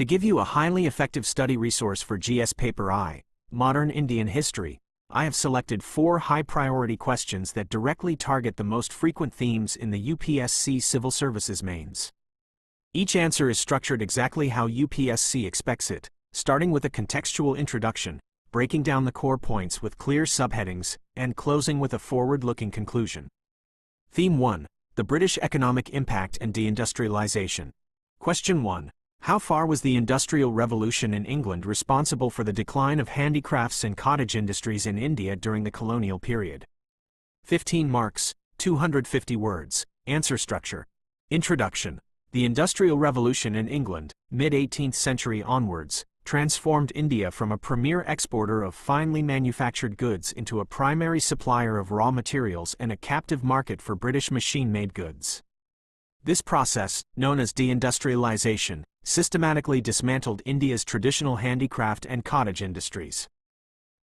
To give you a highly effective study resource for GS Paper I, Modern Indian History, I have selected 4 high-priority questions that directly target the most frequent themes in the UPSC Civil Services mains. Each answer is structured exactly how UPSC expects it, starting with a contextual introduction, breaking down the core points with clear subheadings, and closing with a forward-looking conclusion. Theme 1. The British Economic Impact and Deindustrialization. Question 1. How far was the Industrial Revolution in England responsible for the decline of handicrafts and cottage industries in India during the colonial period? 15 marks, 250 words. Answer structure. Introduction. The Industrial Revolution in England, mid-18th century onwards, transformed India from a premier exporter of finely manufactured goods into a primary supplier of raw materials and a captive market for British machine-made goods. This process, known as deindustrialization, systematically dismantled India's traditional handicraft and cottage industries.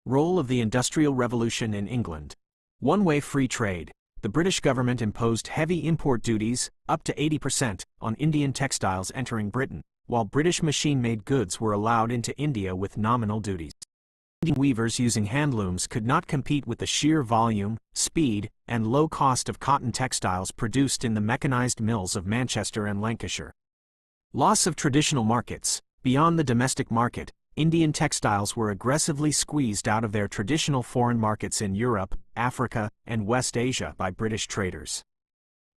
Role of the Industrial Revolution in England. One-way free trade. The British government imposed heavy import duties, up to 80%, on Indian textiles entering Britain, while British machine-made goods were allowed into India with nominal duties. Indian weavers using handlooms could not compete with the sheer volume, speed, and low cost of cotton textiles produced in the mechanized mills of Manchester and Lancashire. Loss of traditional markets. Beyond the domestic market, Indian textiles were aggressively squeezed out of their traditional foreign markets in Europe, Africa, and West Asia by British traders.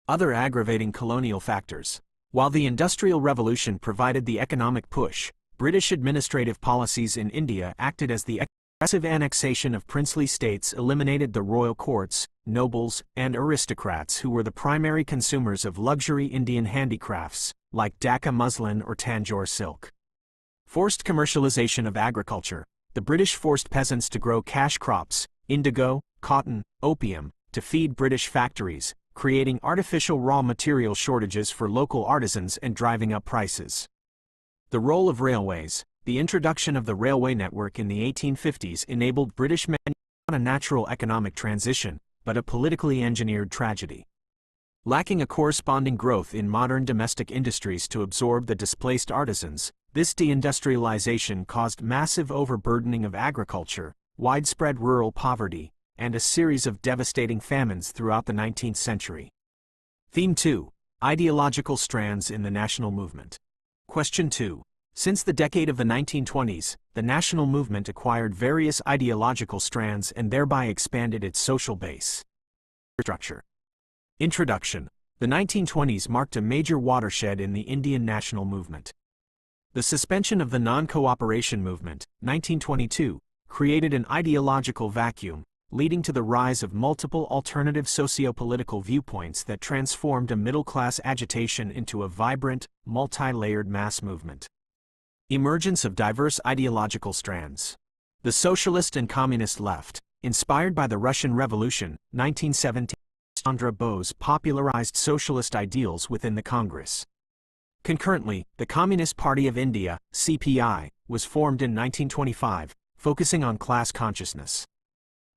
Other aggravating colonial factors. While the Industrial Revolution provided the economic push, British administrative policies in India acted as the aggressive annexation of princely states eliminated the royal courts, nobles, and aristocrats who were the primary consumers of luxury Indian handicrafts, like Dhaka muslin or Tanjore silk. Forced commercialization of agriculture. The British forced peasants to grow cash crops, indigo, cotton, opium, to feed British factories, creating artificial raw material shortages for local artisans and driving up prices. The role of railways. The introduction of the railway network in the 1850s enabled British manufacturing, not a natural economic transition, but a politically engineered tragedy. Lacking a corresponding growth in modern domestic industries to absorb the displaced artisans, this deindustrialization caused massive overburdening of agriculture, widespread rural poverty, and a series of devastating famines throughout the 19th century. Theme 2. Ideological strands in the national movement. Question 2. Since the decade of the 1920s, the national movement acquired various ideological strands and thereby expanded its social base. Structure. Introduction. The 1920s marked a major watershed in the Indian national movement. The suspension of the non-cooperation movement, 1922, created an ideological vacuum, leading to the rise of multiple alternative socio-political viewpoints that transformed a middle-class agitation into a vibrant, multi-layered mass movement. Emergence of diverse ideological strands. The socialist and communist left, inspired by the Russian Revolution, 1917, Chandra Bose popularized socialist ideals within the Congress. Concurrently, the Communist Party of India, CPI, was formed in 1925, focusing on class consciousness.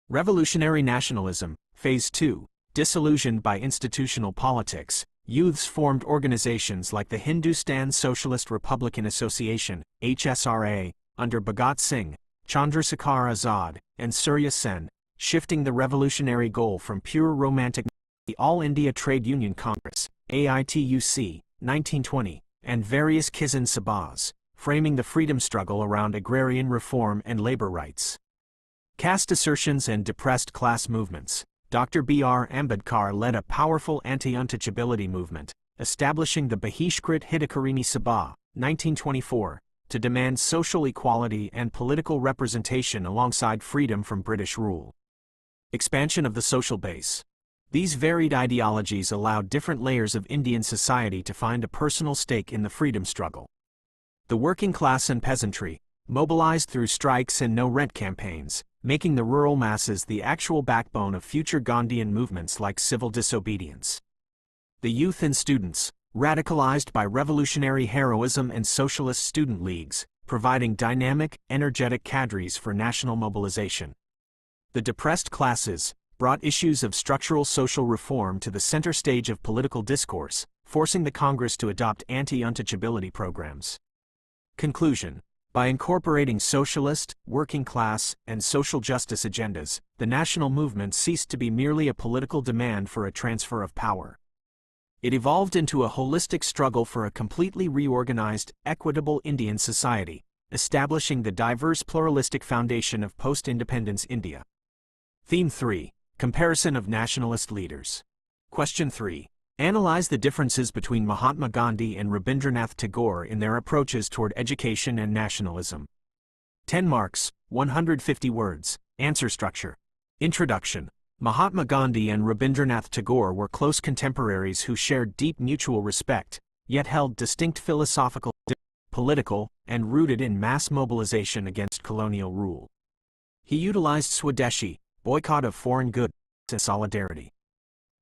Revolutionary nationalism, Phase 2, disillusioned by institutional politics, youths formed organizations like the Hindustan Socialist Republican Association, HSRA, under Bhagat Singh, Chandrasekhar Azad, and Surya Sen, shifting the revolutionary goal from pure romantic. The All India Trade Union Congress, AITUC, 1920, and various Kisan Sabhas, framing the freedom struggle around agrarian reform and labor rights. Caste assertions and depressed class movements. Dr. B.R. Ambedkar led a powerful anti-untouchability movement, establishing the Bahishkrit Hitakarimi Sabha, 1924, to demand social equality and political representation alongside freedom from British rule. Expansion of the social base. These varied ideologies allowed different layers of Indian society to find a personal stake in the freedom struggle. The working class and peasantry, mobilized through strikes and no-rent campaigns, making the rural masses the actual backbone of future Gandhian movements like civil disobedience. The youth and students, radicalized by revolutionary heroism and socialist student leagues, providing dynamic, energetic cadres for national mobilization. The depressed classes brought issues of structural social reform to the center stage of political discourse, forcing the Congress to adopt anti-untouchability programs. Conclusion. By incorporating socialist, working class, and social justice agendas, the national movement ceased to be merely a political demand for a transfer of power. It evolved into a holistic struggle for a completely reorganized, equitable Indian society, establishing the diverse pluralistic foundation of post-independence India. Theme 3. Comparison of nationalist leaders. Question 3. Analyze the differences between Mahatma Gandhi and Rabindranath Tagore in their approaches toward education and nationalism. 10 marks, 150 words. Answer structure. Introduction. Mahatma Gandhi and Rabindranath Tagore were close contemporaries who shared deep mutual respect, yet held distinct philosophical, political, and rooted in mass mobilization against colonial rule. He utilized Swadeshi, boycott of foreign goods, and solidarity.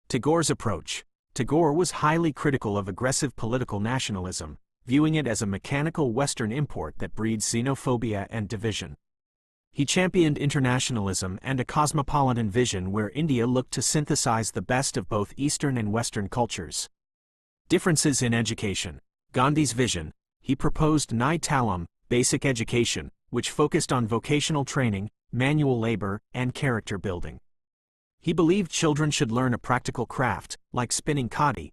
Tagore's approach. Tagore was highly critical of aggressive political nationalism, viewing it as a mechanical Western import that breeds xenophobia and division. He championed internationalism and a cosmopolitan vision where India looked to synthesize the best of both Eastern and Western cultures. Differences in education. Gandhi's vision. He proposed Nai Talam, basic education, which focused on vocational training, manual labor, and character building. He believed children should learn a practical craft, like spinning khadi,